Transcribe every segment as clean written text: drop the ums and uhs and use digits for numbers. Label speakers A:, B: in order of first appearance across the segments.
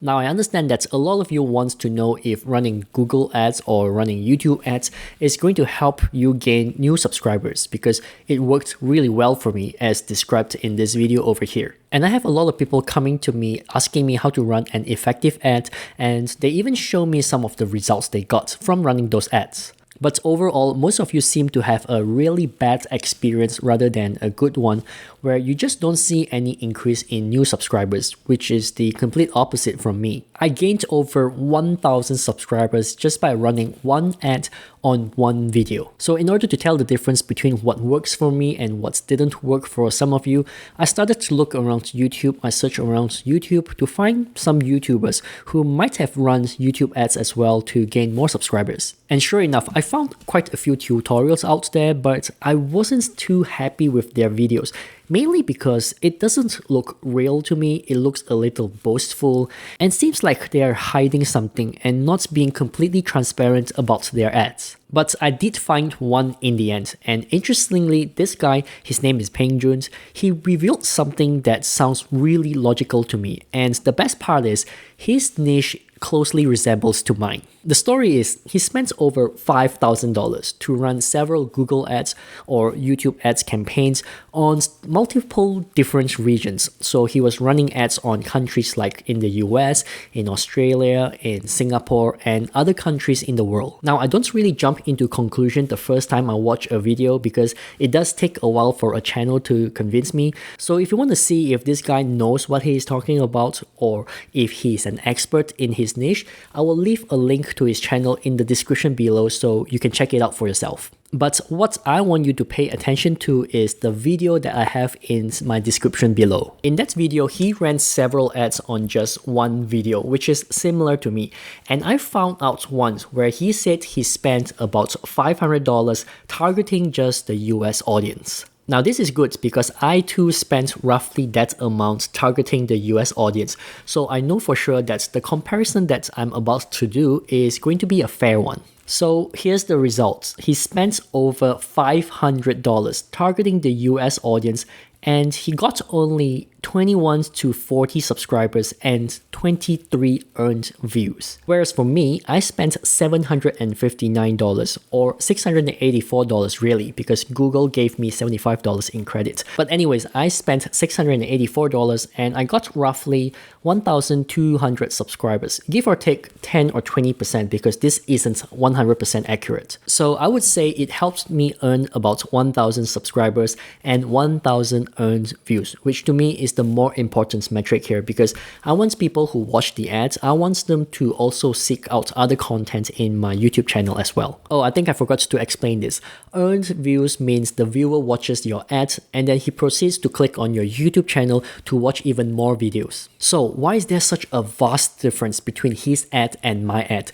A: Now, I understand that a lot of you want to know if running Google ads or running YouTube ads is going to help you gain new subscribers because it worked really well for me as described in this video over here. And I have a lot of people coming to me asking me how to run an effective ad, and they even show me some of the results they got from running those ads. But overall, most of you seem to have a really bad experience rather than a good one, where you just don't see any increase in new subscribers, which is the complete opposite from me. I gained over 1,000 subscribers just by running one ad on one video. So in order to tell the difference between what works for me and what didn't work for some of you, I started to look around YouTube. I searched around YouTube to find some YouTubers who might have run YouTube ads as well to gain more subscribers. And sure enough, I found quite a few tutorials out there, but I wasn't too happy with their videos. Mainly because it doesn't look real to me, it looks a little boastful, and seems like they are hiding something and not being completely transparent about their ads. But I did find one in the end, and interestingly, this guy, his name is Peng Jun, he revealed something that sounds really logical to me, and the best part is, his niche closely resembles to mine. The story is, he spent over $5,000 to run several Google ads or YouTube ads campaigns on multiple different regions. So he was running ads on countries like in the US, in Australia, in Singapore, and other countries in the world. Now, I don't really jump into conclusion the first time I watch a video because it does take a while for a channel to convince me. So if you want to see if this guy knows what he is talking about or if he's an expert in his niche, I will leave a link to his channel in the description below so you can check it out for yourself. But what I want you to pay attention to is the video that I have in my description below. In that video, he ran several ads on just one video, which is similar to me. And I found out once where he said he spent about $500 targeting just the US audience. Now this is good because I too spent roughly that amount targeting the US audience, so I know for sure that the comparison that I'm about to do is going to be a fair one. So here's the results. He spent over $500 targeting the US audience, and he got only 21 to 40 subscribers and 23 earned views. Whereas for me, I spent $759 or $684 really, because Google gave me $75 in credit. But anyways, I spent $684 and I got roughly 1,200 subscribers, give or take 10 or 20% because this isn't 100% accurate. So I would say it helped me earn about 1,000 subscribers and 1,000 earned views, which to me is the more important metric here because I want people who watch the ads, I want them to also seek out other content in my YouTube channel as well. Oh, I think I forgot to explain this. Earned views means the viewer watches your ads and then he proceeds to click on your YouTube channel to watch even more videos. So why is there such a vast difference between his ad and my ad?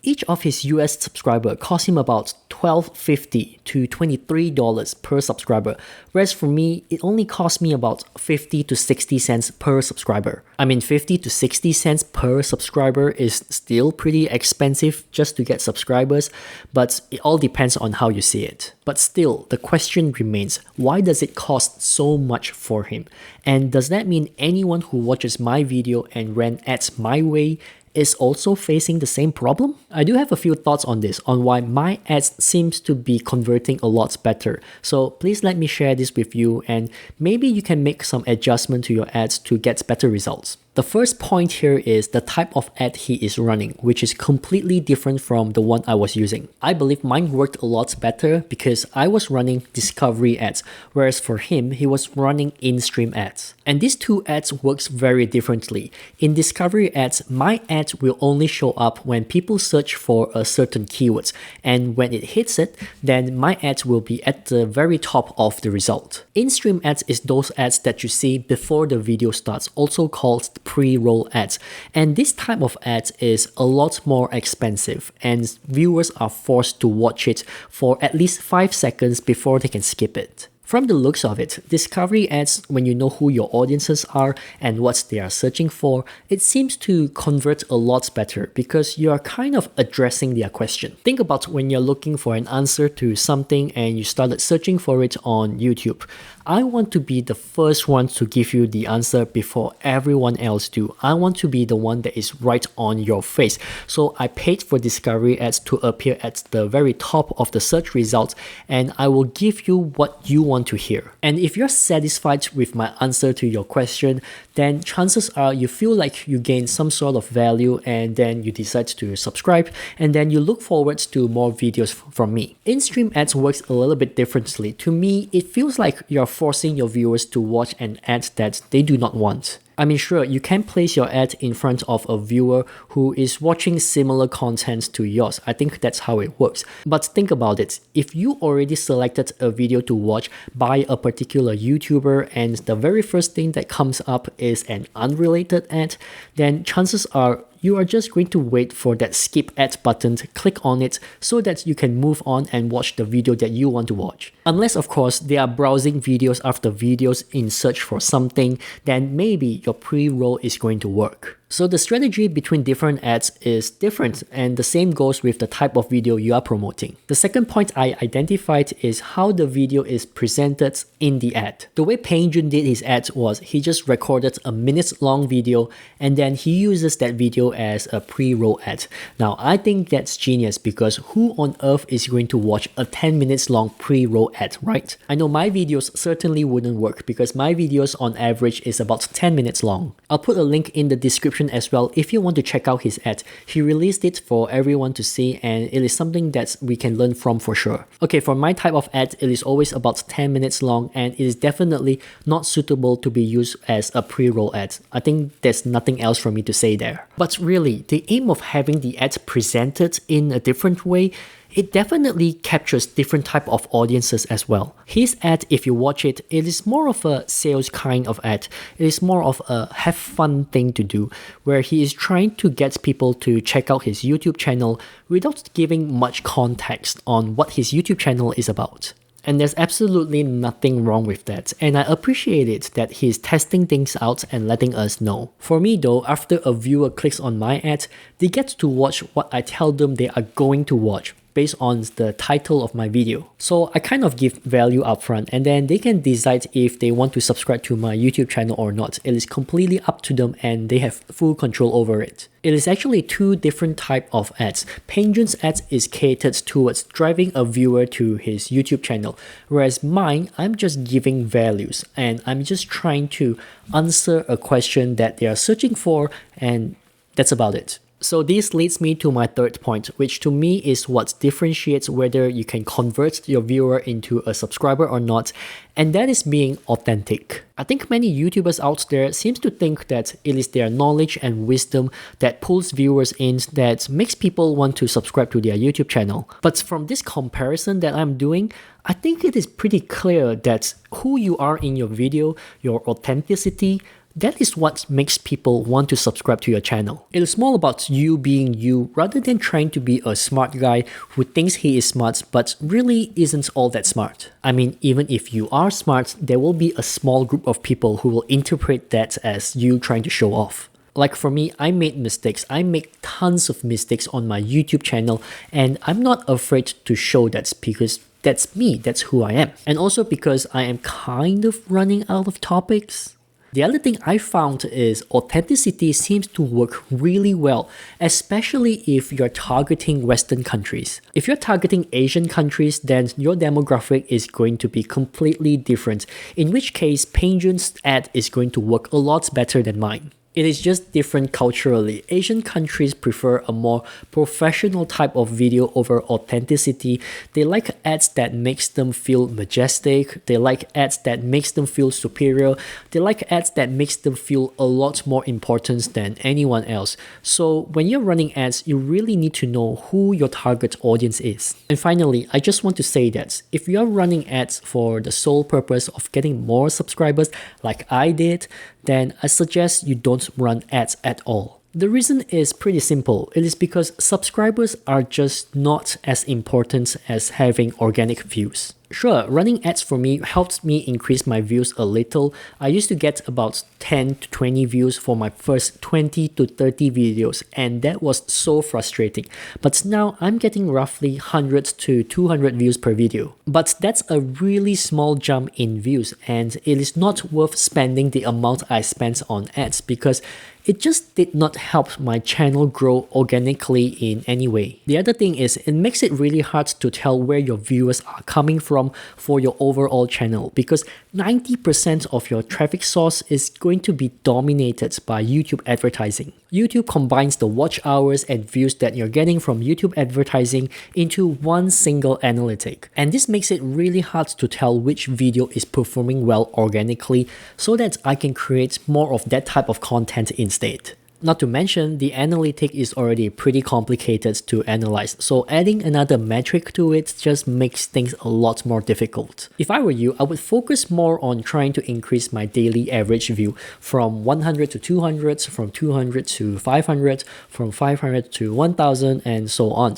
A: Each of his US subscriber cost him about $12.50 to $23 per subscriber, whereas for me, it only cost me about 50 to 60 cents per subscriber. I mean, 50 to 60 cents per subscriber is still pretty expensive just to get subscribers, but it all depends on how you see it. But still, the question remains, why does it cost so much for him? And does that mean anyone who watches my video and ran ads my way is also facing the same problem? I do have a few thoughts on this, on why my ads seems to be converting a lot better. So please let me share this with you and maybe you can make some adjustment to your ads to get better results. The first point here is the type of ad he is running, which is completely different from the one I was using. I believe mine worked a lot better because I was running discovery ads, whereas for him, he was running in-stream ads. And these two ads works very differently. In discovery ads, my ads will only show up when people search for a certain keyword, and when it hits it, then my ads will be at the very top of the result. In-stream ads is those ads that you see before the video starts, also called pre-roll ads, and this type of ads is a lot more expensive and viewers are forced to watch it for at least 5 seconds before they can skip it. From the looks of it, discovery ads, when you know who your audiences are and what they are searching for, it seems to convert a lot better because you are kind of addressing their question. Think about when you're looking for an answer to something and you started searching for it on YouTube. I want to be the first one to give you the answer before everyone else do. I want to be the one that is right on your face. So I paid for discovery ads to appear at the very top of the search results, and I will give you what you want to hear. And if you're satisfied with my answer to your question, then chances are you feel like you gain some sort of value, and then you decide to subscribe, and then you look forward to more videos from me. In-stream ads works a little bit differently. To me, it feels like you're forcing your viewers to watch an ad that they do not want. I mean, sure, you can place your ad in front of a viewer who is watching similar content to yours. I think that's how it works. But think about it. If you already selected a video to watch by a particular YouTuber and the very first thing that comes up is an unrelated ad, then chances are you are just going to wait for that skip ad button to click on it so that you can move on and watch the video that you want to watch. Unless, of course, they are browsing videos after videos in search for something, then maybe your pre-roll is going to work. So the strategy between different ads is different, and the same goes with the type of video you are promoting. The second point I identified is how the video is presented in the ad. The way Peng Joon did his ads was he just recorded a minute-long video and then he uses that video as a pre-roll ad. Now I think that's genius because who on earth is going to watch a 10 minutes long pre-roll ad, right? I know my videos certainly wouldn't work because my videos on average is about 10 minutes long. I'll put a link in the description as well if you want to check out his ad. He released it for everyone to see, and it is something that we can learn from for sure. Okay, for my type of ad, it is always about 10 minutes long, and it is definitely not suitable to be used as a pre-roll ad. I think there's nothing else for me to say there. But really, the aim of having the ad presented in a different way, it definitely captures different type of audiences as well. His ad, if you watch it, it is more of a sales kind of ad. It is more of a have fun thing to do, where he is trying to get people to check out his YouTube channel without giving much context on what his YouTube channel is about. And there's absolutely nothing wrong with that, and I appreciate it that he's testing things out and letting us know. For me though, after a viewer clicks on my ad, they get to watch what I tell them they are going to watch based on the title of my video. So I kind of give value upfront, and then they can decide if they want to subscribe to my YouTube channel or not. It is completely up to them and they have full control over it. It is actually two different type of ads. Peng Joon's ads is catered towards driving a viewer to his YouTube channel, whereas mine, I'm just giving values and I'm just trying to answer a question that they are searching for, and that's about it. So this leads me to my third point, which to me is what differentiates whether you can convert your viewer into a subscriber or not, and that is being authentic. I think many YouTubers out there seems to think that it is their knowledge and wisdom that pulls viewers in that makes people want to subscribe to their YouTube channel. But from this comparison that I'm doing, I think it is pretty clear that who you are in your video, your authenticity, that is what makes people want to subscribe to your channel. It is more about you being you rather than trying to be a smart guy who thinks he is smart but really isn't all that smart. I mean, even if you are smart, there will be a small group of people who will interpret that as you trying to show off. Like for me, I made mistakes. I make tons of mistakes on my YouTube channel, and I'm not afraid to show that because that's me, that's who I am. And also because I am kind of running out of topics. The other thing I found is authenticity seems to work really well, especially if you're targeting Western countries. If you're targeting Asian countries, then your demographic is going to be completely different, in which case Peng Joon's ad is going to work a lot better than mine. It is just different culturally. Asian countries prefer a more professional type of video over authenticity. They like ads that makes them feel majestic. They like ads that makes them feel superior. They like ads that makes them feel a lot more important than anyone else. So when you're running ads, you really need to know who your target audience is. And finally, I just want to say that if you're running ads for the sole purpose of getting more subscribers like I did, then I suggest you don't run ads at all. The reason is pretty simple. It is because subscribers are just not as important as having organic views. Sure, running ads for me helped me increase my views a little. I used to get about 10 to 20 views for my first 20 to 30 videos, and that was so frustrating. But now I'm getting roughly 100 to 200 views per video. But that's a really small jump in views, and it is not worth spending the amount I spent on ads because it just did not help my channel grow organically in any way. The other thing is it makes it really hard to tell where your viewers are coming from for your overall channel because 90% of your traffic source is going to be dominated by YouTube advertising. YouTube combines the watch hours and views that you're getting from YouTube advertising into one single analytic. And this makes it really hard to tell which video is performing well organically so that I can create more of that type of content instead. Not to mention, the analytic is already pretty complicated to analyze, so adding another metric to it just makes things a lot more difficult. If I were you, I would focus more on trying to increase my daily average view from 100 to 200, from 200 to 500, from 500 to 1000, and so on.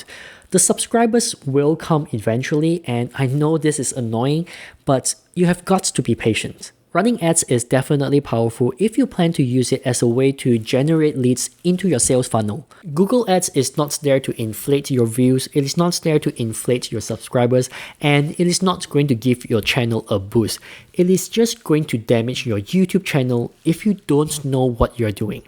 A: The subscribers will come eventually, and I know this is annoying, but you have got to be patient. Running ads is definitely powerful if you plan to use it as a way to generate leads into your sales funnel. Google Ads is not there to inflate your views, it is not there to inflate your subscribers, and it is not going to give your channel a boost. It is just going to damage your YouTube channel if you don't know what you're doing.